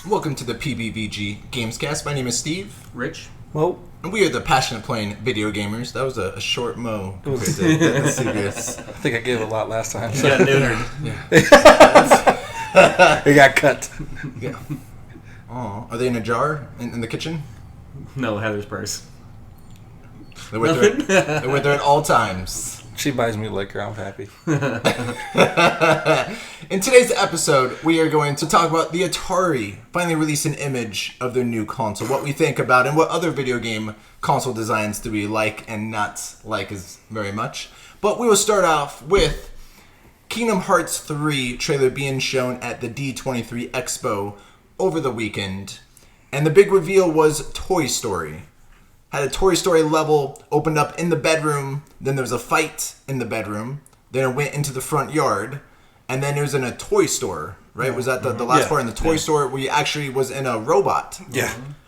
Welcome to the PBVG Gamescast. My name is Steve. Rich. Well, and we are the passionate playing video gamers. That was a short mo. Serious. I think I gave a lot last time. So. Yeah, neutered. It got cut. Yeah. Oh, are they in a jar in the kitchen? No, Heather's purse. They're with her at all times. She buys me liquor, I'm happy. In today's episode, we are going to talk about the Atari finally released an image of their new console, what we think about and what other video game console designs do we like and not like as very much. But we will start off with Kingdom Hearts 3 trailer being shown at the D23 Expo over the weekend. And the big reveal was Toy Story. Had a Toy Story level opened up in the bedroom, then there was a fight in the bedroom, then it went into the front yard, and then it was in a toy store, right? Was that the last part in the toy store where you actually was in a robot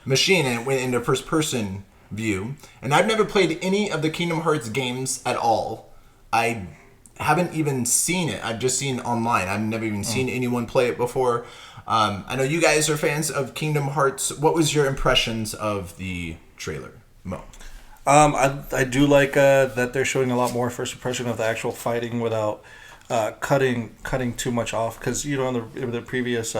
machine and it went into first person view. And I've never played any of the Kingdom Hearts games at all. I haven't even seen it. I've just seen online. I've never even seen anyone play it before. I know you guys are fans of Kingdom Hearts. What was your impressions of the trailer? Mo. I do like that they're showing a lot more first impression of the actual fighting without cutting too much off, because in the previous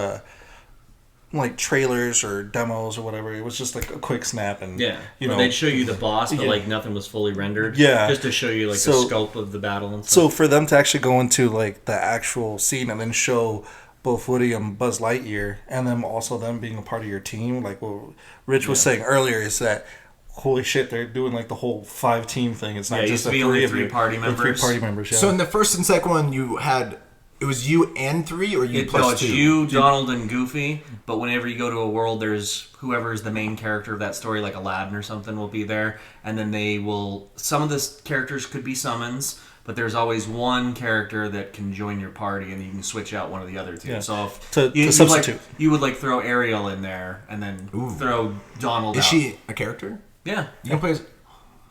like trailers or demos or whatever, it was just like a quick snap and they'd show you the boss, but like nothing was fully rendered. Just to show you the scope of the battle and stuff. So for them to actually go into like the actual scene and then show both Woody and Buzz Lightyear, and then also them being a part of your team, like what Rich was saying earlier, is that holy shit, they're doing like the whole 5-team thing. It's not just three party members. Yeah. So in the first and second one, it was you and three, or you plus it's two? You, Donald, and Goofy. But whenever you go to a world, there's whoever is the main character of that story, like Aladdin or something, will be there, and then they will. Some of the characters could be summons, but there's always one character that can join your party, and you can switch out one of the other two. Yeah. So if to substitute, you would throw Ariel in there, and then throw Donald. Is out. she a character? Yeah, you can play.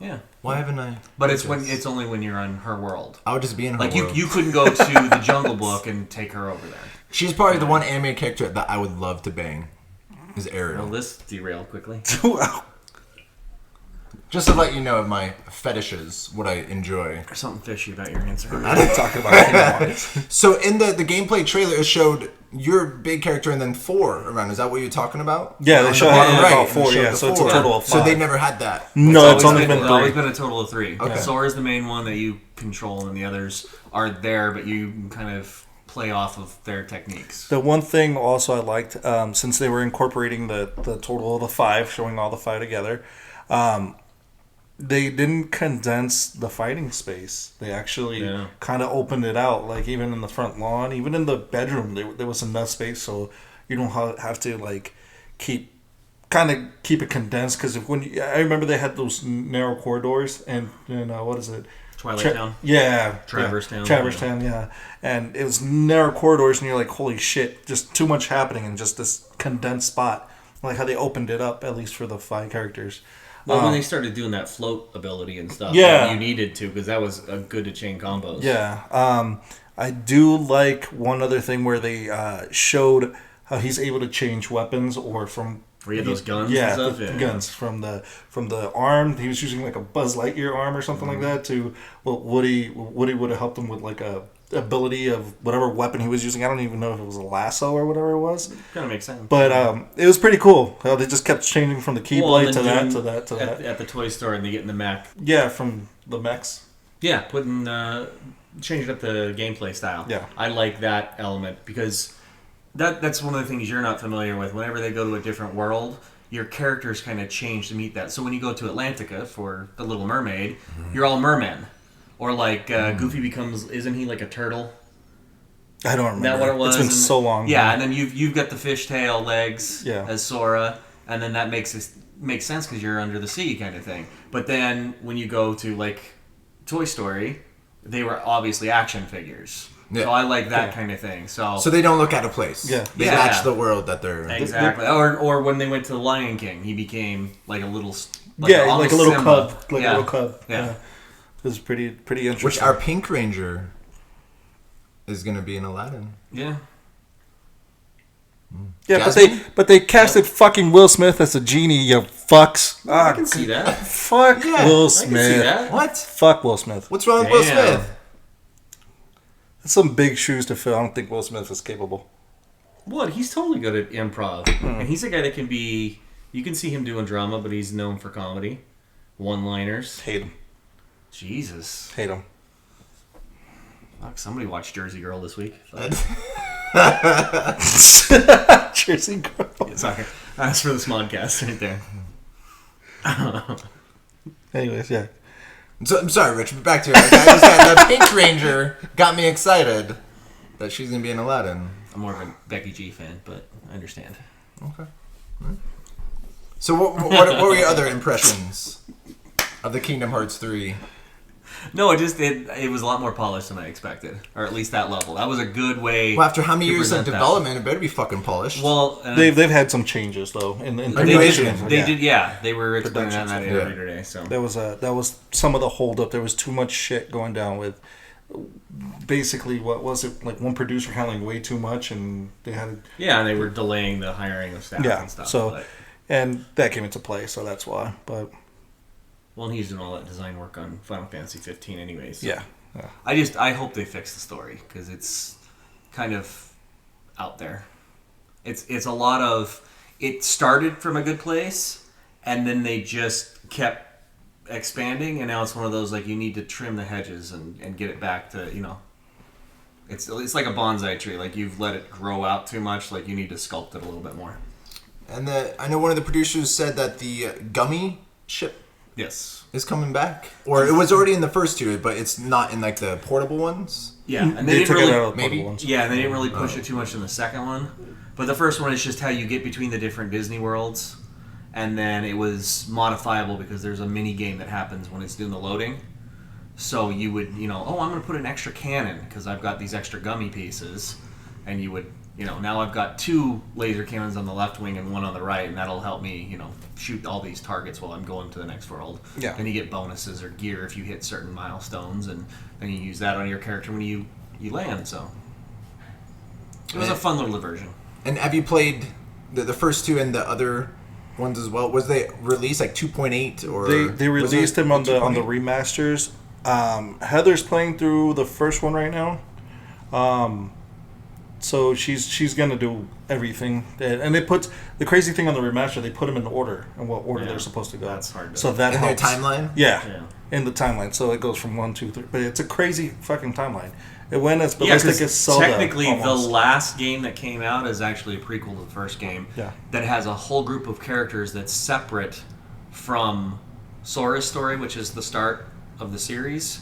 Yeah. Why haven't I? But it's only when you're on her world. I would just be in her world. Like you couldn't go to the Jungle Book and take her over there. She's probably the one anime character that I would love to bang. Is Ariel. Well, this derailed quickly. Wow. Just to let you know of my fetishes, what I enjoy. There's something fishy about your answer. I didn't talk about Kingdom Hearts. So in the gameplay trailer, it showed your big character and then 4 around. Is that what you're talking about? Yeah, they showed about 4. So it's a total of 5. So they never had that. No, it's only been 3. It's always been a total of 3. Okay. Sora's the main one that you control, and the others are there, but you kind of play off of their techniques. The one thing also I liked, since they were incorporating the total of the 5, showing all the 5 together, they didn't condense the fighting space. They actually kind of opened it out. Like even in the front lawn, even in the bedroom, there was enough space so you don't have to keep it condensed. Because I remember they had those narrow corridors and what is it? Twilight Town. Yeah, Traverse Town. Traverse Town. Yeah, and it was narrow corridors, and you're like, holy shit, just too much happening in just this condensed spot. Like how they opened it up, at least for the 5 characters. Well, when they started doing that float ability and stuff, you needed to, because that was good to chain combos. Yeah. I do like one other thing where they showed how he's able to change weapons or from... Where he had those guns and stuff? The guns. From the arm, he was using like a Buzz Lightyear arm or something like that to... Well, Woody would have helped him with like a ability of whatever weapon he was using. I don't even know if it was a lasso or whatever it was. Kind of makes sense. But it was pretty cool how they just kept changing from the Keyblade to that. At the toy store, and they get in the mech. Yeah, from the mechs. Yeah, changing up the gameplay style. Yeah. I like that element, because that's one of the things you're not familiar with. Whenever they go to a different world, your characters kind of change to meet that. So when you go to Atlantica for The Little Mermaid, you're all mermen. Or like Goofy isn't he like a turtle? I don't remember. Is that what it was? It's been so long. Yeah, and then you've got the fishtail legs as Sora, and then that makes sense because you're under the sea kind of thing. But then when you go to like Toy Story, they were obviously action figures. Yeah. So I like that kind of thing. So they don't look out of place. Yeah. They match the world that they're... Exactly. Or when they went to the Lion King, he became like a little... like a little Simba. cub. A little cub. Yeah. It was pretty interesting. Which our Pink Ranger is going to be in Aladdin. Yeah. Yeah, Jasmine? but they casted fucking Will Smith as a genie. You fucks. I can see that. Fuck Yeah, Will I Smith. can see that. What? Fuck Will Smith. What's wrong with Will Damn. Smith? That's some big shoes to fill. I don't think Will Smith is capable. What? He's totally good at improv. And he's a guy that can be... You can see him doing drama, but he's known for comedy. One-liners. Hate him. Jesus. Hate him. Fuck, somebody watched Jersey Girl this week. Jersey Girl. Yeah, sorry. That's for the Smodcast right there. Anyways, yeah. So, I'm sorry, Rich, but back to you. I just got, the Pink Ranger got me excited that she's going to be in Aladdin. I'm more of a Becky G fan, but I understand. Okay. So what were your other impressions of the Kingdom Hearts 3? No, it was a lot more polished than I expected, or at least that level. That was a good way. Well, after how many to years of present that. development, it better be fucking polished. Well, They've had some changes though in they production. did. Yeah, they were explaining that in that Productions, interview today. So That was some of the holdup. There was too much shit going down with. Basically, what was it like? One producer handling way too much, and they had yeah, and they were delaying the hiring of staff and stuff. So, but, and that came into play, so that's why. But well, and he's doing all that design work on Final Fantasy 15, anyways. So. yeah. I hope they fix the story because it's kind of out there. It's a lot of it started from a good place, and then they just kept expanding, and now it's one of those like you need to trim the hedges and get it back to it's like a bonsai tree, like you've let it grow out too much, like you need to sculpt it a little bit more. And I know one of the producers said that the gummy ship Yes. is coming back, or it was already in the first two, but it's not in like the portable ones. Yeah, and They they took didn't it really out of the maybe- portable ones. yeah, and they didn't really push it too much in the second one. But the first one is just how you get between the different Disney worlds. And then it was modifiable because there's a mini game that happens when it's doing the loading. So you would, I'm going to put an extra cannon because I've got these extra gummy pieces. And you would, now I've got 2 laser cannons on the left wing and 1 on the right. And that'll help me, shoot all these targets while I'm going to the next world. Yeah. Then you get bonuses or gear if you hit certain milestones. And then you use that on your character when you land. So it was a fun little diversion. And have you played the first 2 and the other ones as well? Was they released like 2.8 or They was released it them on the 2.8? remasters. Heather's playing through the first one right now. So she's gonna do everything, and they put the crazy thing on the remaster. They put them in order and what order Yeah, they're supposed to go. that's hard to- So that in their helps. timeline. Yeah, Yeah. in the timeline. So it goes from 1, 2, 3. But it's a crazy fucking timeline. It went as Yeah, ballistic 'cause as Zelda. technically almost. the last game that came out is actually a prequel to the first game. Yeah. That has a whole group of characters that's separate from Sora's story, which is the start of the series.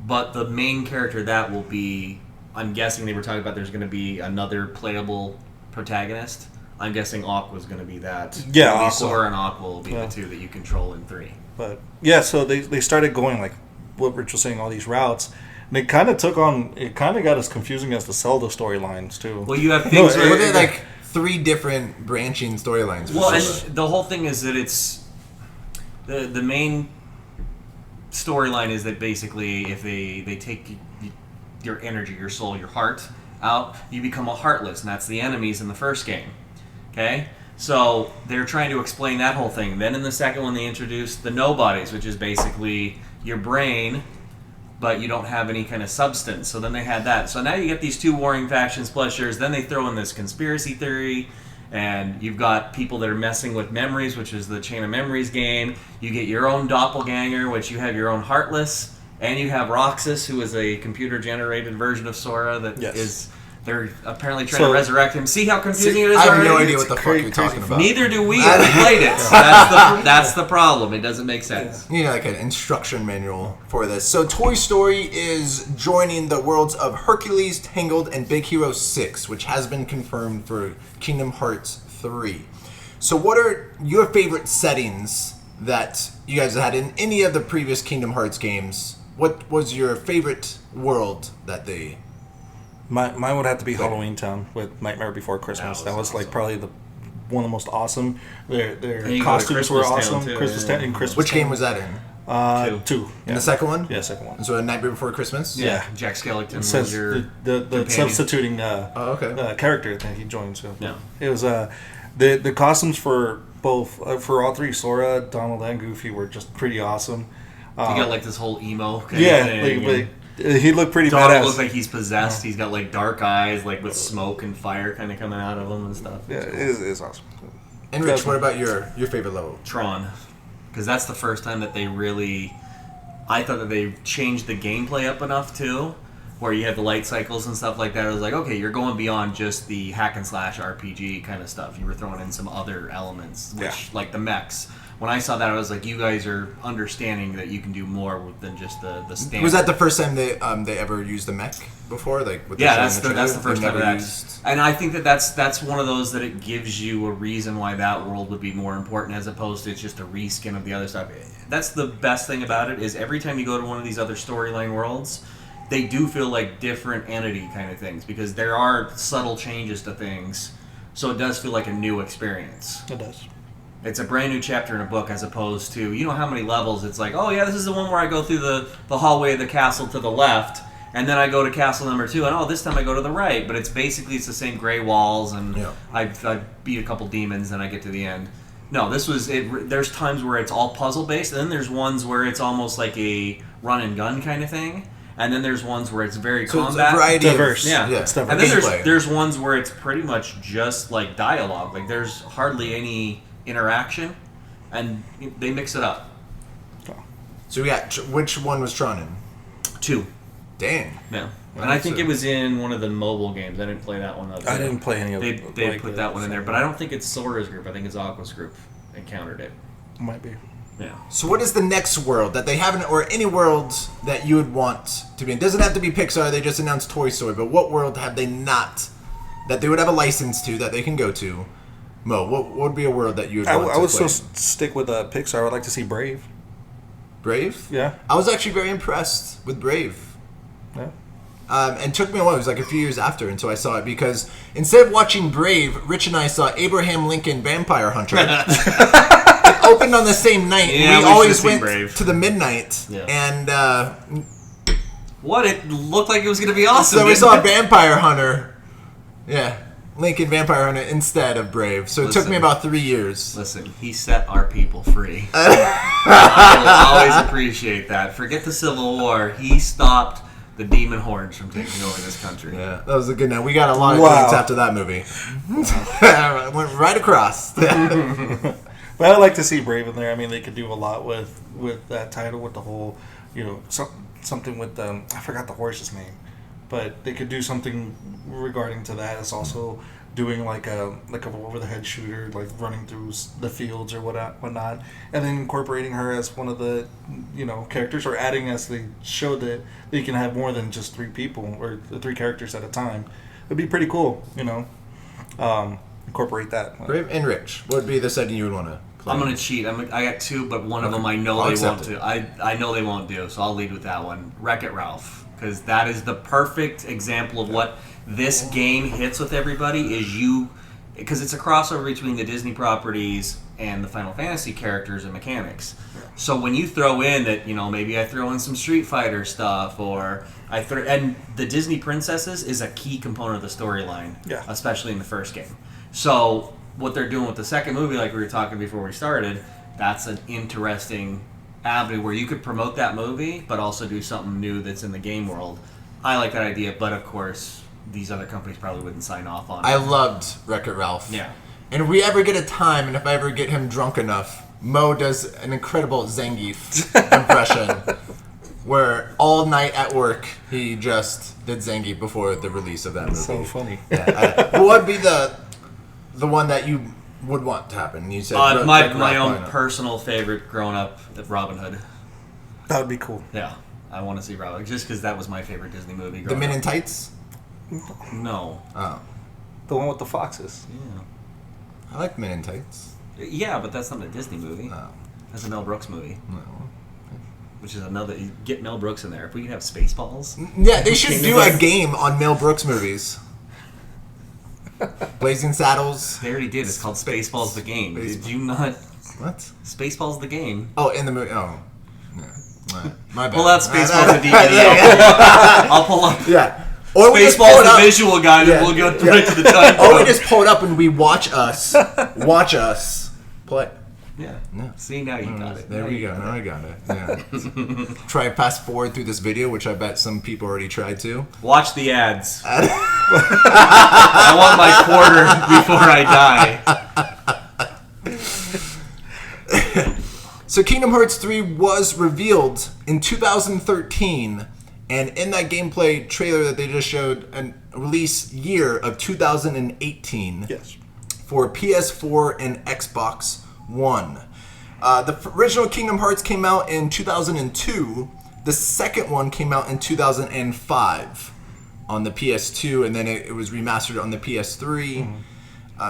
But the main character that will be, I'm guessing they were talking about there's going to be another playable protagonist. I'm guessing Aqua's going to be that. Yeah, It'll be Aqua. Sora and Aqua will be Yeah. the 2 that you control in 3. But yeah, so they started going like what Rich was saying, all these routes. And it kind of got as confusing as the Zelda storylines too. Well, you have things Were where there like 3 different branching storylines? for Well, Zelda? and the whole thing is that it's the main storyline is that basically if they take your energy, your soul, your heart out, you become a heartless, and that's the enemies in the first game. Okay? So they're trying to explain that whole thing. Then in the second one they introduced the nobodies, which is basically your brain, but you don't have any kind of substance. So then they had that. So now you get these 2 warring factions plus yours. Then they throw in this conspiracy theory, and you've got people that are messing with memories, which is the Chain of Memories game. You get your own doppelganger, which you have your own Heartless, and you have Roxas, who is a computer-generated version of Sora that Yes. is... They're apparently trying So- to resurrect him. See how confusing it is I have already? no idea what the It's fuck you're crazy talking about. Neither do we. We played it. So that's the problem. It doesn't make sense. You need like an instruction manual for this. So Toy Story is joining the worlds of Hercules, Tangled, and Big Hero 6, which has been confirmed for Kingdom Hearts 3. So what are your favorite settings that you guys had in any of the previous Kingdom Hearts games? What was your favorite world that they... Mine would have to be Halloween Town with Nightmare Before Christmas. That was like probably one of the most awesome. Their you go to costumes were Christmas Town, awesome. too, Christmas yeah. Town and Christmas. Which Town. game was that in? Two. And the second one? Yeah, second one. So A Nightmare Before Christmas? Yeah. Jack Skellington was Says your the substituting character that he joined. So Yeah. it was the costumes for both for all three, Sora, Donald, and Goofy, were just pretty awesome. He got like this whole emo kind of Yeah, thing. he looked pretty Donald badass. looks like he's possessed. He's got like dark eyes, like with smoke and fire kind of coming out of him and stuff. Yeah, it's awesome. And Rich, what about your favorite level? Tron, because that's the first time that they really. I thought that they changed the gameplay up enough too, where you had the light cycles and stuff like that. I was like, okay, you're going beyond just the hack and slash RPG kind of stuff. You were throwing in some other elements, which like the mechs. When I saw that, I was like, you guys are understanding that you can do more than just the standard. Was that the first time they ever used the mech before? Like with that's the first time that. Used... And I think that's one of those that it gives you a reason why that world would be more important as opposed to it's just a reskin of the other stuff. That's the best thing about it is every time you go to one of these other storyline worlds, they do feel like different entity kind of things because there are subtle changes to things, so it does feel like a new experience. It does. It's a brand new chapter in a book as opposed to, you know how many levels it's like, oh yeah, this is the one where I go through the hallway of the castle to the left, and then I go to castle number 2, and this time I go to the right. But it's basically the same gray walls, and I beat a couple demons, and I get to the end. No, this was it. There's times where it's all puzzle based, and then there's ones where it's almost like a run and gun kind of thing, and then there's ones where it's very combat, it's a variety diverse. It's diverse. And then there's ones where it's pretty much just like dialogue. Like there's hardly any interaction, and they mix it up. So we got which one was Tron in? 2. Dang. Yeah. And I think it was in one of the mobile games. I didn't play that one. I didn't play any of it. They put that one in there, but I don't think it's Sora's group. I think it's Aqua's group encountered it. Might be. Yeah. So what is the next world that they haven't, or any worlds that you would want to be in? It doesn't have to be Pixar. They just announced Toy Story, but what world have they not that they would have a license to that they can go to? Mo, what would be a world that you would want to I would play? still stick with Pixar. I would like to see Brave. Brave? Yeah. I was actually very impressed with Brave. Yeah. And took me a while. It was like a few years after until I saw it because instead of watching Brave, Rich and I saw Abraham Lincoln Vampire Hunter. It opened on the same night. Yeah, we always went to the midnight. Yeah. And what? It looked like it was going to be awesome. So we saw Vampire Hunter. Yeah. Lincoln Vampire Hunter instead of Brave. So it took me about 3 years. Listen, he set our people free. I will always appreciate that. Forget the Civil War. He stopped the demon hordes from taking over this country. Yeah, that was a good night. We got a lot of points after that movie. Went right across. But I'd like to see Brave in there. I mean, they could do a lot with that title, with the whole, something with I forgot the horse's name. But they could do something regarding to that. It's also doing like a over the head shooter, like running through the fields or whatnot, and then incorporating her as one of the characters, or adding as they showed that they can have more than just 3 people or 3 characters at a time. It'd be pretty cool, incorporate that. Brave and Rich. What would be the setting you would want to play? I'm gonna cheat. I got 2, but one of them I know they won't do. I know they won't do, so I'll lead with that one. Wreck-It Ralph. Because that is the perfect example of what this game hits with everybody because it's a crossover between the Disney properties and the Final Fantasy characters and mechanics. So when you throw in that, maybe I throw in some Street Fighter stuff, or and the Disney princesses is a key component of the storyline, especially in the first game. So what they're doing with the second movie, like we were talking before we started, that's an interesting avenue where you could promote that movie but also do something new that's in the game world. I like that idea, but of course these other companies probably wouldn't sign off on it. I loved Wreck-It Ralph. Yeah. And if we ever get a time, and if I ever get him drunk enough, Mo does an incredible Zangief impression where all night at work he just did Zangief before the release of that movie. So funny. Yeah, what would be the one that you would want to happen? You said my own personal favorite growing up, Robin Hood. That would be cool. Yeah, I want to see Robin, just because that was my favorite Disney movie. The Men in Tights? No. Oh. The one with the foxes. Yeah. I like Men in Tights. Yeah, but that's not a Disney movie. No. That's a Mel Brooks movie. No. Which is another. Get Mel Brooks in there. If we could have Spaceballs. Yeah, they should do a game on Mel Brooks movies. Blazing Saddles. They already did. It's called Spaceballs the Game. Did you not? What? Spaceballs the Game. Oh, in the movie. Oh. My bad. Pull out Spaceballs the DVD. I'll pull up. Yeah. Or we just pull Spaceballs it the up. visual guide, and we'll go right to the time. Or we just pull it up and we watch us play. Yeah. See, now you got it. There we go. Now I got it. Yeah. Try fast forward through this video, which I bet some people already tried to. Watch the ads. I want my quarter before I die. So Kingdom Hearts 3 was revealed in 2013, and in that gameplay trailer that they just showed, a release year of 2018. Yes. For PS4 and Xbox One. The original Kingdom Hearts came out in 2002. The second one came out in 2005 on the PS2, and then it was remastered on the PS3.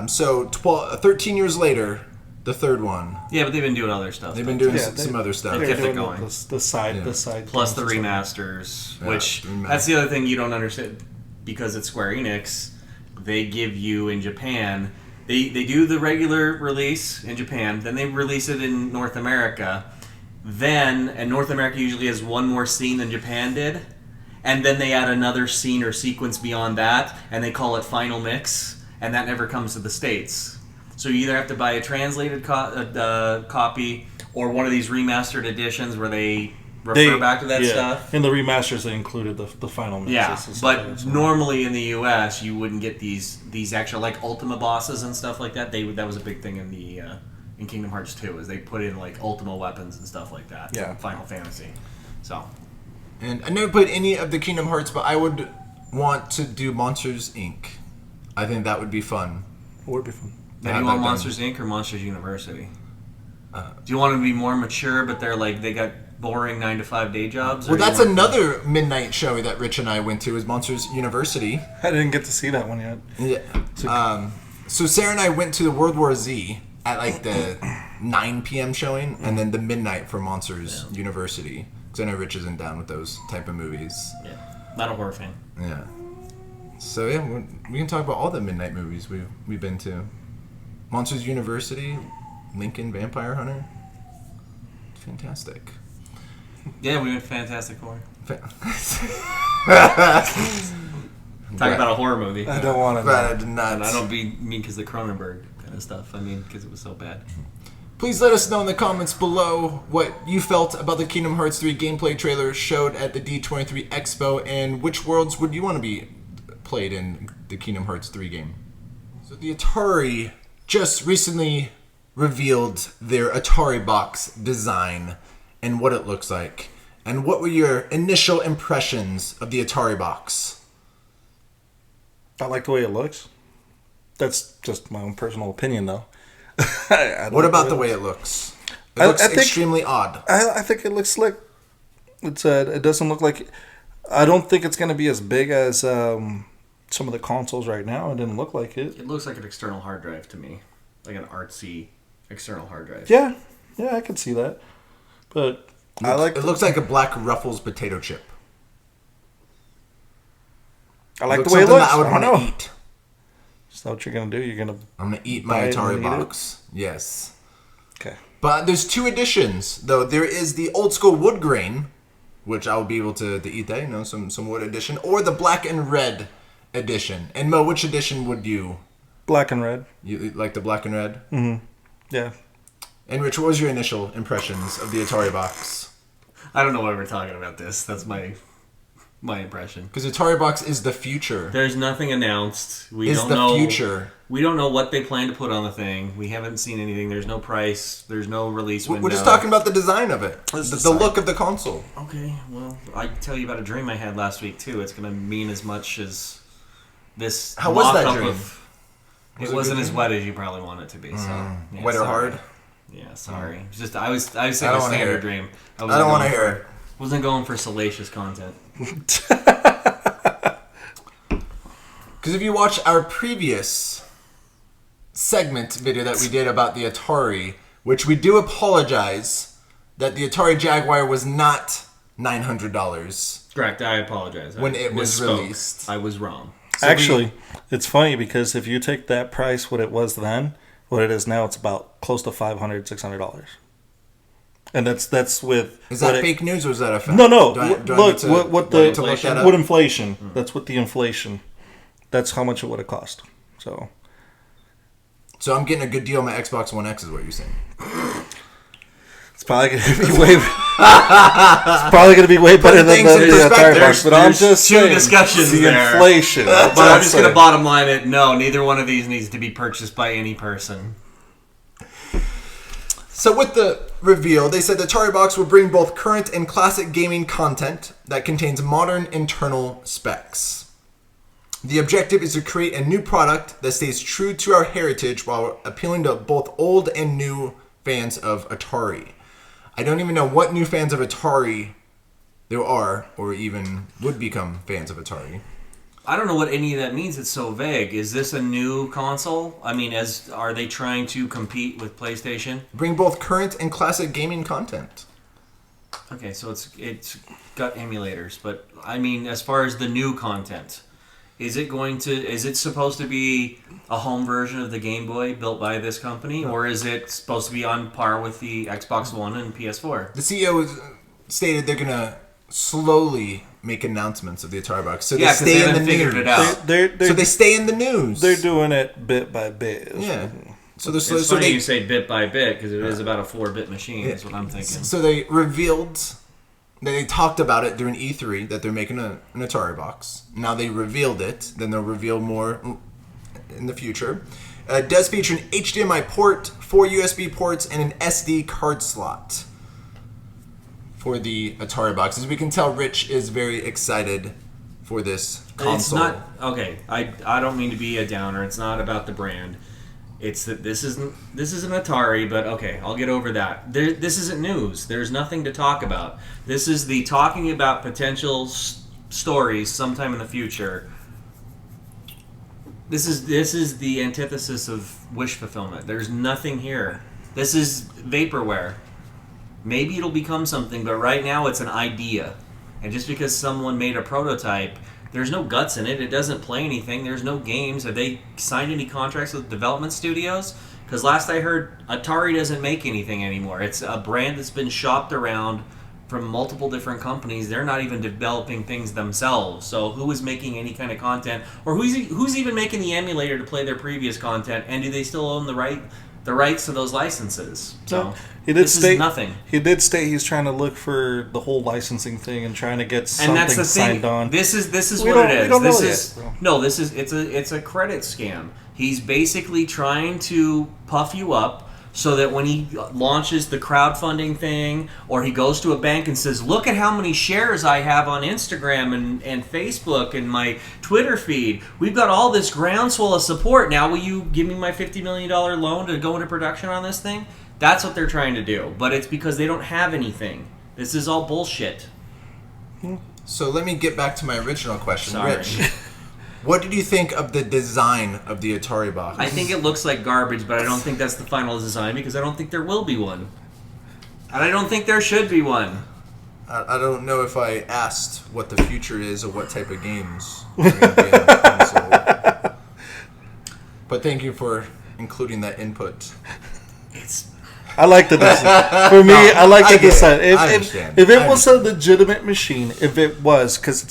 So 13 years later, the third one. Yeah, but they've been doing other stuff. They've been doing some other stuff. They kept it going. The side Plus the remasters, which that's the other thing you don't understand, because it's Square Enix. They give you in Japan. They do the regular release in Japan, then they release it in North America. And North America usually has one more scene than Japan did, and then they add another scene or sequence beyond that, and they call it Final Mix, and that never comes to the States. So you either have to buy a translated copy or one of these remastered editions where they refer back to that stuff. In the remasters, they included the final mixes. Yeah, but normally in the U.S., you wouldn't get these actual, like, Ultima bosses and stuff like that. That was a big thing in the in Kingdom Hearts 2, is they put in, like, Ultima weapons and stuff like that. Yeah. Final Fantasy. So. And I never played any of the Kingdom Hearts, but I would want to do Monsters, Inc. I think that would be fun. It would be fun. Now, do you want Monsters, Inc. or Monsters University? Do you want to be more mature, but they got boring 9-to-5 day jobs? Well, that's another midnight show that Rich and I went to, is Monsters University. I didn't get to see that one yet. Yeah. So Sarah and I went to the World War Z at like the 9 p.m. showing, and then the midnight for Monsters University. Because I know Rich isn't down with those type of movies. Yeah, not a horror fan. Yeah. So yeah, we can talk about all the midnight movies we've been to. Monsters University, Lincoln Vampire Hunter. Fantastic. Yeah, we went Fantastic Four. Talk Right. about a horror movie. I don't want to. But I did not. And I don't mean because of Cronenberg kind of stuff. I mean because it was so bad. Please let us know in the comments below what you felt about the Kingdom Hearts 3 gameplay trailer showed at the D23 Expo, and which worlds would you want to be played in the Kingdom Hearts 3 game. So the Atari just recently revealed their Ataribox design and what it looks like. And what were your initial impressions of the Ataribox? I like the way it looks. That's just my own personal opinion, though. What about the way it looks? It looks extremely odd. I think it looks slick. It doesn't look like... I don't think it's going to be as big as some of the consoles right now. It didn't look like it. It looks like an external hard drive to me. Like an artsy external hard drive. Yeah, I can see that. But It looks like a Black Ruffles potato chip. I like the way it looks. That I would want to eat. Is that what you're going to do? I'm going to eat my Atari box. Yes. Okay. But there's two editions, though. There is the old school wood grain, which I'll be able to eat that, some wood edition, or the black and red edition. And Mo, which edition would you? Black and red. You like the black and red? Mm-hmm. Yeah. And Rich, what was your initial impressions of the Atari box? I don't know why we're talking about this. That's my impression. Because Atari box is the future. There's nothing announced. We don't know what they plan to put on the thing. We haven't seen anything. There's no price. There's no release window. We're just talking about the design of it. The look of the console. Okay, well, I tell you about a dream I had last week, too. It's going to mean as much as this. How was that dream? It wasn't as wet as you probably want it to be. Wet or hard? Yeah, sorry. It's just I was saying a standard dream. I don't want to hear it. Wasn't going for salacious content. Because if you watch our previous segment video that we did about the Atari, which we do apologize that the Atari Jaguar was not $900. Correct, I apologize. When it was released. I was wrong. So actually, it's funny because if you take that price, what it was then, what it is now, it's about close to $500, $600. And that's with... Is that fake news or is that a fact? No. What inflation. That's what the inflation. That's how much it would have cost. So I'm getting a good deal on my Xbox One X is what you're saying. It's probably going to be way... it's probably going to be way better than the Ataribox. But I'm just two saying, discussions the there. inflation. But I'm just going to bottom line it. No, neither one of these needs to be purchased by any person. So with the reveal, they said the Ataribox will bring both current and classic gaming content that contains modern internal specs. The objective is to create a new product that stays true to our heritage while appealing to both old and new fans of Atari. I don't even know what new fans of Atari there are, or even would become fans of Atari. I don't know what any of that means. It's so vague. Is this a new console? I mean, are they trying to compete with PlayStation? Bring both current and classic gaming content. Okay, so it's got emulators, but I mean, as far as the new content, is it supposed to be a home version of the Game Boy built by this company, or is it supposed to be on par with the Xbox One and PS4? The CEO stated they're gonna slowly make announcements of the Ataribox, so they stay in the news. It out. So they stay in the news. They're doing it bit by bit. Yeah. So it's funny you say bit by bit because it is about a 4-bit machine. Is what I'm thinking. So they revealed. They talked about it during E3 that they're making an Ataribox. Now they revealed it. Then they'll reveal more in the future. It does feature an HDMI port, 4 USB ports, and an SD card slot for the Ataribox. As we can tell, Rich is very excited for this console. It's not okay. I don't mean to be a downer. It's not about the brand. It's that this is an Atari, but okay, I'll get over that. This isn't news. There's nothing to talk about. This is the talking about potential stories sometime in the future. This is the antithesis of wish fulfillment. There's nothing here. This is vaporware. Maybe it'll become something, but right now it's an idea. And just because someone made a prototype, there's no guts in it. It doesn't play anything. There's no games. Have they signed any contracts with development studios? Because last I heard, Atari doesn't make anything anymore. It's a brand that's been shopped around from multiple different companies. They're not even developing things themselves. So who is making any kind of content? Or who's even making the emulator to play their previous content? And do they still own the rights to those licenses? So this is nothing. He did state he's trying to look for the whole licensing thing and trying to get something and that's the signed thing. on. This is what it is. We don't know yet. It's a credit scam. He's basically trying to puff you up so that when he launches the crowdfunding thing, or he goes to a bank and says, look at how many shares I have on Instagram and Facebook and my Twitter feed. We've got all this groundswell of support. Now will you give me my $50 million loan to go into production on this thing? That's what they're trying to do. But it's because they don't have anything. This is all bullshit. So let me get back to my original question. Sorry. Rich, what did you think of the design of the Ataribox? I think it looks like garbage, but I don't think that's the final design because I don't think there will be one. And I don't think there should be one. I don't know if I asked what the future is or what type of games are going to be on the console. But thank you for including that input. I like the design. For me, I like the design. If it was a legitimate machine, if it was, because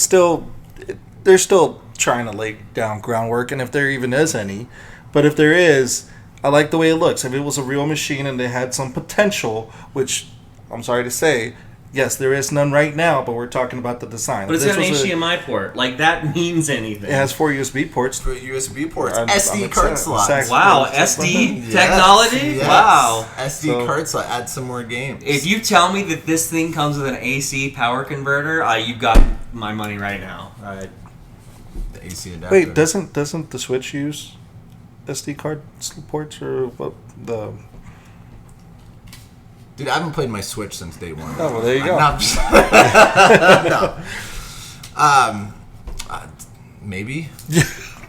they're still trying to lay down groundwork, and if there even is any, but if there is, I like the way it looks. If it was a real machine and they had some potential, which I'm sorry to say, yes, there is none right now, but we're talking about the design. But it's got an HDMI port. Like, that means anything. It has 4 USB ports. SD card slots. Exactly. Wow, SD technology? Yes. Wow. SD card slot. Add some more games. If you tell me that this thing comes with an AC power converter, you've got my money right now. The AC adapter. Wait, doesn't the Switch use SD card ports or what the... Dude, I haven't played my Switch since day one. Oh, well, there you go. No. Maybe.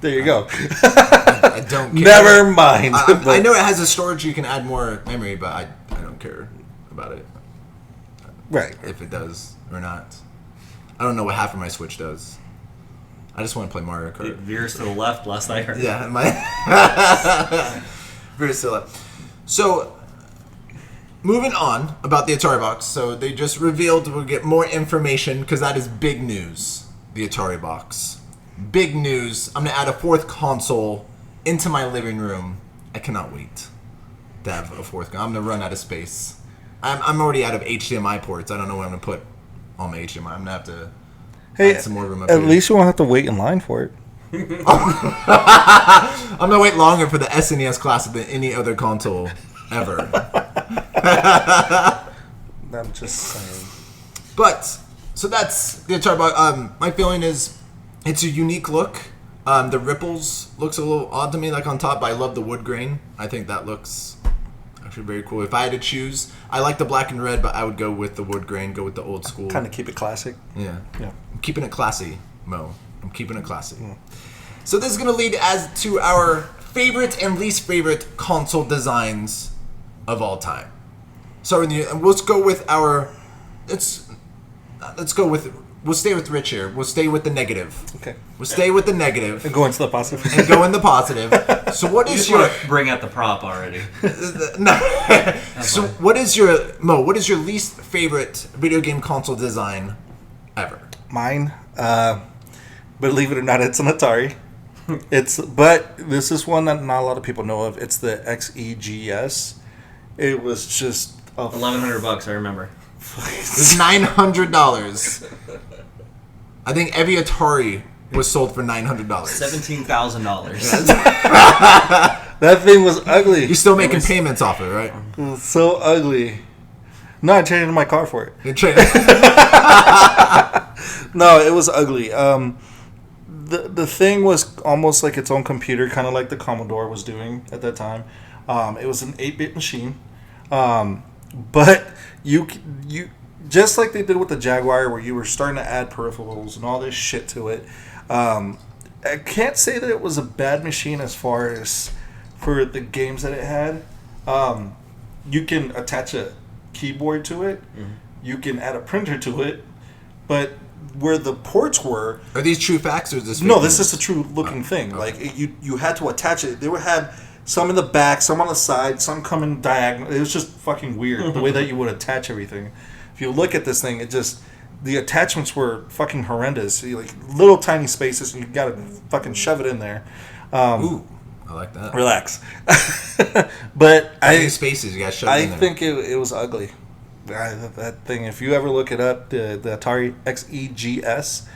There you go. I don't care. Never mind. I know it has a storage you can add more memory, but I don't care about it. Right. If it does or not. I don't know what half of my Switch does. I just want to play Mario Kart. It veers to the left, last I heard. Yeah, veers to the left. So... moving on about the Ataribox. So they just revealed we'll get more information because that is big news. The Ataribox. Big news. I'm going to add a 4th console into my living room. I cannot wait to have a 4th. I'm going to run out of space. I'm already out of HDMI ports. I don't know where I'm going to put all my HDMI. I'm going to have to add some more room up at here. least you won't have to wait in line for it. I'm going to wait longer for the SNES Classic than any other console ever. I'm just saying. But, so that's the Ataribox. My feeling is it's a unique look. The ripples looks a little odd to me, like on top, but I love the wood grain. I think that looks actually very cool. If I had to choose, I like the black and red, but I would go with the wood grain, go with the old school. Kind of keep it classic. Yeah. Yeah. I'm keeping it classy, Mo. I'm keeping it classy. So this is going to lead as to our favorite and least favorite console designs of all time. So let's go with our... Let's go with... We'll stay with Rich here. We'll stay with the negative. Okay. We'll stay with the negative. And go into the positive. And go in the positive. So what You is just your... want to bring out the prop already. No. So what is your... Mo, what is your least favorite video game console design ever? Mine, believe it or not, it's an Atari. But this is one that not a lot of people know of. It's the XEGS. It was just $1,100, I remember. It's $900. I think every Atari was sold for $900. $17,000. That thing was ugly. You're still making payments off it, right? It was so ugly. No, I traded my car for it. No, it was ugly. The thing was almost like its own computer, kind of like the Commodore was doing at that time. It was an 8-bit machine. But you just like they did with the Jaguar, where you were starting to add peripherals and all this shit to it. I can't say that it was a bad machine as far as for the games that it had. You can attach a keyboard to it. Mm-hmm. You can add a printer to it. But where the ports were... Are these true facts or is this... No, this is a true looking thing. Okay. Like, you had to attach it. They had... Some in the back, some on the side, some coming diagonal. It was just fucking weird the way that you would attach everything. If you look at this thing, the attachments were fucking horrendous. Like little tiny spaces, and you got to fucking shove it in there. Ooh, I like that. Relax. But tiny spaces, you got to shove it in there. I think it was ugly. That thing. If you ever look it up, the Atari XEGS,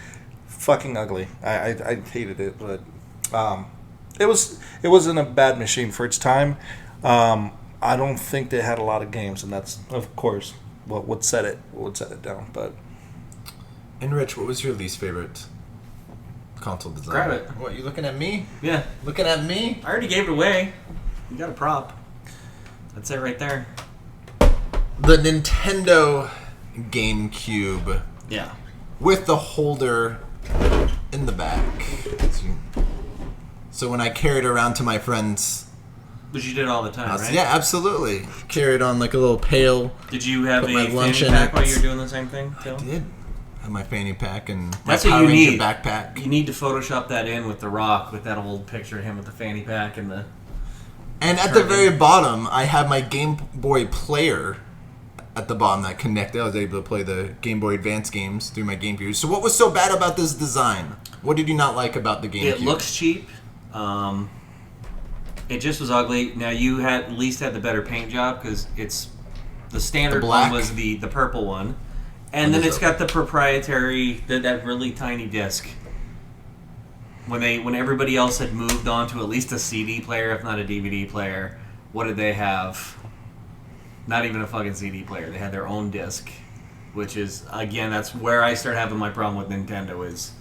fucking ugly. I hated it, but. It wasn't a bad machine for its time. I don't think they had a lot of games, and that's of course what would set it down. But and Rich, what was your least favorite console design? Grab it. What, you looking at me? Yeah. Looking at me? I already gave it away. You got a prop. That's it right there. The Nintendo GameCube. Yeah. With the holder in the back. So when I carry it around to my friends... But you did it all the time, right? Yeah, absolutely. Carry it on like a little pail. Did you have a my lunch fanny in pack it. while you were doing the same thing, too? I did. Have my fanny pack and my That's Power what you Ranger need. backpack. You need to Photoshop that in with The Rock, with that old picture of him with the fanny pack and the... And at the very bottom, I have my Game Boy player at the bottom that connected. I was able to play the Game Boy Advance games through my GameCube. So what was so bad about this design? What did you not like about the GameCube? It looks cheap. It just was ugly. Now you at least had the better paint job because it's the standard one was the purple one, and then it's got the proprietary that really tiny disc. When everybody else had moved on to at least a CD player, if not a DVD player, what did they have? Not even a fucking CD player. They had their own disc, which is again that's where I start having my problem with Nintendo is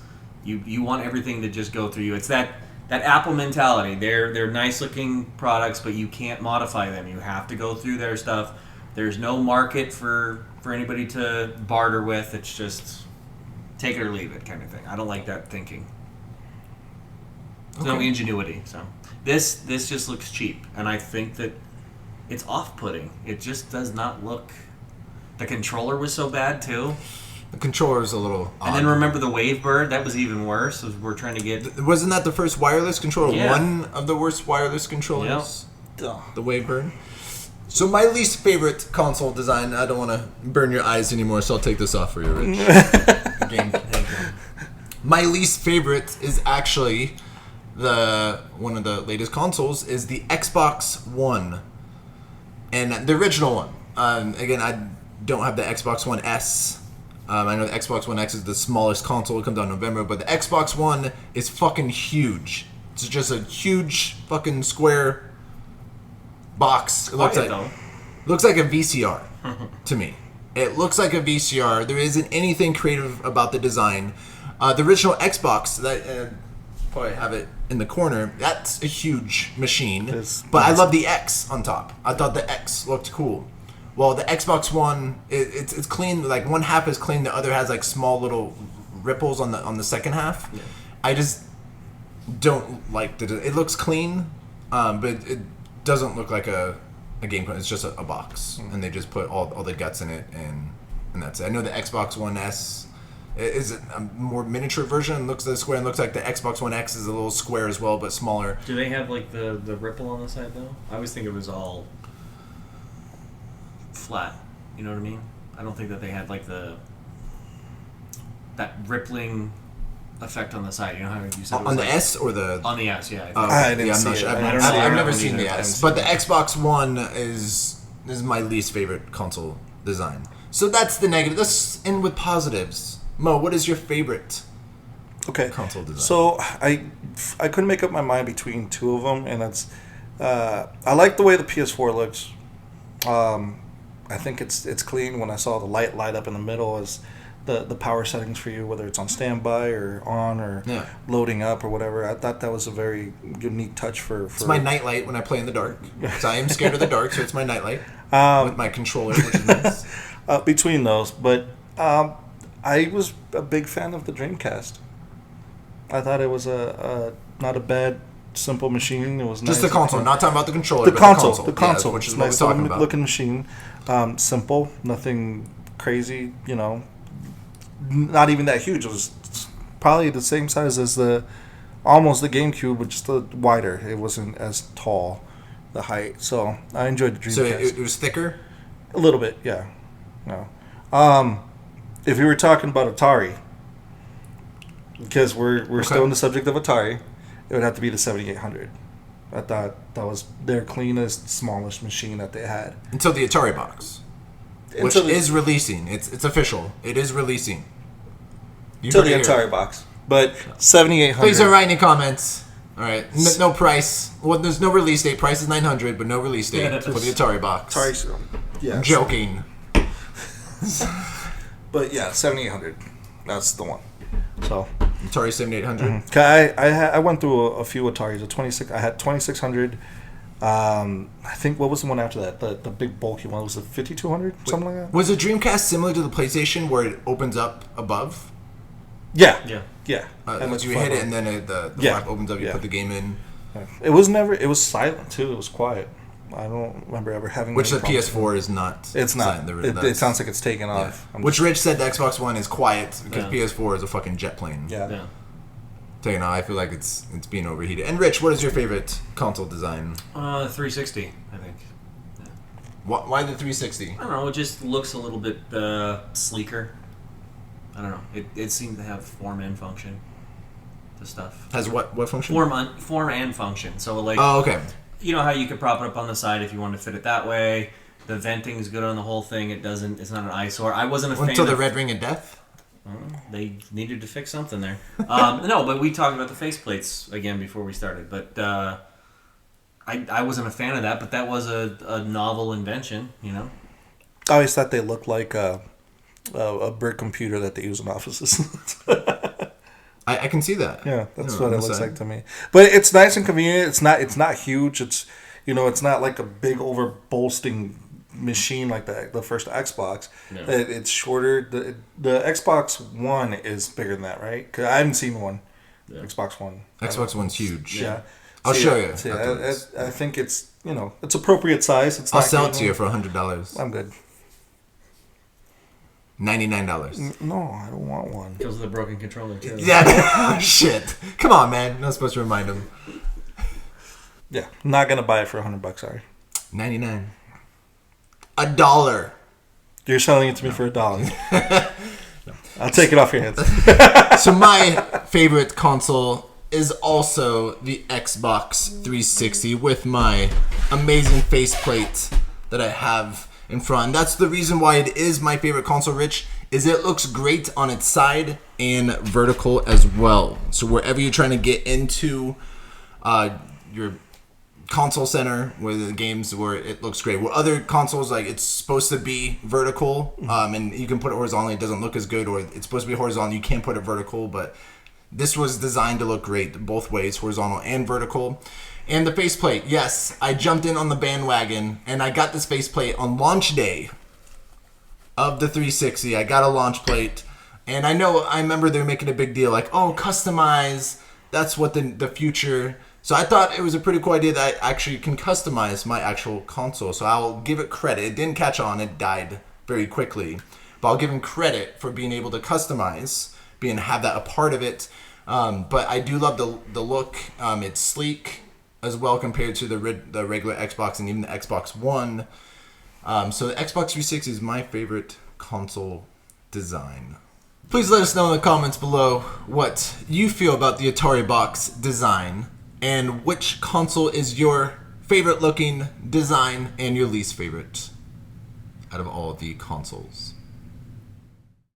you want everything to just go through you. It's that Apple mentality. They're nice looking products, but you can't modify them. You have to go through their stuff. There's no market for anybody to barter with. It's just take it or leave it kind of thing. I don't like that thinking. There's no ingenuity. So this just looks cheap, and I think that it's off-putting. It just does not look. The controller was so bad too. The controller is a little odd. And then remember the Wavebird? That was even worse. We're trying to get... Wasn't that the first wireless controller? Yeah. One of the worst wireless controllers? Yep. The Wavebird. So my least favorite console design, I don't want to burn your eyes anymore, so I'll take this off for you, Rich. My least favorite is actually one of the latest consoles is the Xbox One. And the original one. Again, I don't have the Xbox One S. I know the Xbox One X is the smallest console. It comes out in November. But the Xbox One is fucking huge. It's just a huge fucking square box. It looks like a VCR to me. It looks like a VCR. There isn't anything creative about the design. The original Xbox, that probably have it in the corner, that's a huge machine. But I love the X on top. I thought the X looked cool. Well, the Xbox One, it's clean. Like one half is clean, the other has like small little ripples on the second half. Yeah. I just don't like it looks clean, but it doesn't look like a game. It's just a box, and they just put all the guts in it, and that's it. I know the Xbox One S is a more miniature version. It looks like the square, and looks like the Xbox One X is a little square as well, but smaller. Do they have like the ripple on the side though? I always think it was all flat. You know what I mean? I don't think that they had like that rippling effect on the side. You know how you said it was on the like, S or the on the S? Yeah. I didn't see it. I've never seen the S, but the Xbox One is my least favorite console design. So that's the negative. Let's end with positives. Mo, what is your favorite console design? So I couldn't make up my mind between two of them, and that's I like the way the PS4 looks. I think it's clean. When I saw the light up in the middle as the power settings for you, whether it's on standby or on or loading up or whatever, I thought that was a very unique touch for it's my nightlight when I play in the dark. Because I am scared of the dark, so it's my nightlight with my controller, which is nice. Between those, but I was a big fan of the Dreamcast. I thought it was not a bad, simple machine. It was just nice. the console, not talking about the controller. The console, yeah, which is nice talking about. looking machine. Simple, nothing crazy. You know, not even that huge. It was probably the same size as almost the GameCube, but just wider. It wasn't as tall, the height. So I enjoyed the Dreamcast. So it was thicker. A little bit, yeah. No. If we were talking about Atari, because we're still on the subject of Atari, it would have to be the 7800. I thought that was their cleanest, smallest machine that they had. Until the Ataribox, which is releasing. It's official. It is releasing. Until the Ataribox. But 7800. Please don't write any comments. All right. No price. Well, there's no release date. Price is $900, but no release date for the Ataribox. Yeah. I'm joking. But yeah, 7800. That's the one. So Atari 7800. Mm-hmm. I went through a few Ataris. I had 2600. I think what was the one after that? The big bulky one was the 5200, something like that. Was the Dreamcast similar to the PlayStation where it opens up above? Yeah. And once you hit it, and then the flap opens up, you put the game in. It was silent too. It was quiet. I don't remember ever having. Which the PS4 is not. It's not. It sounds like it's taken off. Yeah. Which Rich said the Xbox One is quiet because PS4 is a fucking jet plane. Yeah. Taking off. I feel like it's being overheated. And Rich, what is your favorite console design? 360, I think. Yeah. Why the 360? I don't know. It just looks a little bit sleeker. I don't know. It seemed to have form and function. The stuff has what function? Form and function. So like. Oh, okay. You know how you could prop it up on the side if you want to fit it that way. The venting is good on the whole thing. It's not an eyesore. I wasn't a fan until the Red Ring of Death. They needed to fix something there. No, but we talked about the faceplates again before we started. But I wasn't a fan of that. But that was a novel invention, you know. I always thought they looked like a brick computer that they use in offices. I can see that. Yeah, that's what it looks like to me. But it's nice and convenient. It's not huge. It's it's not like a big overbolsting machine like the first Xbox. No. It's shorter. The Xbox One is bigger than that, right? 'Cause I haven't seen one. Yeah. Xbox One. Xbox One's huge. Yeah. I'll show you. I think it's it's appropriate size. I'll sell it to you for $100. I'm good. $99. No, I don't want one. Because of the broken controller too. Yeah, shit. Come on, man. You're not supposed to remind him. Yeah, I'm not gonna buy it for $100. Sorry. 99. $1. You're selling it to me for $1. I'll take it off your hands. So my favorite console is also the Xbox 360 with my amazing faceplate that I have in front. That's the reason why it is my favorite console, Rich, is it looks great on its side and vertical as well. So wherever you're trying to get into your console center where the games where it looks great. Where other consoles, like, it's supposed to be vertical, and you can put it horizontally, it doesn't look as good, or it's supposed to be horizontal, you can't put it vertical, but this was designed to look great both ways, horizontal and vertical. And the faceplate, yes, I jumped in on the bandwagon, and I got this faceplate on launch day of the 360. I got a launch plate, and I remember they were making a big deal, like, oh, customize, that's what the future. So I thought it was a pretty cool idea that I actually can customize my actual console. So I'll give it credit. It didn't catch on. It died very quickly. But I'll give him credit for being able to customize, have that a part of it. But I do love the look. It's sleek as well compared to the regular Xbox and even the Xbox One. So the Xbox 360 is my favorite console design. Please let us know in the comments below what you feel about the Ataribox design. And which console is your favorite looking design and your least favorite out of all of the consoles?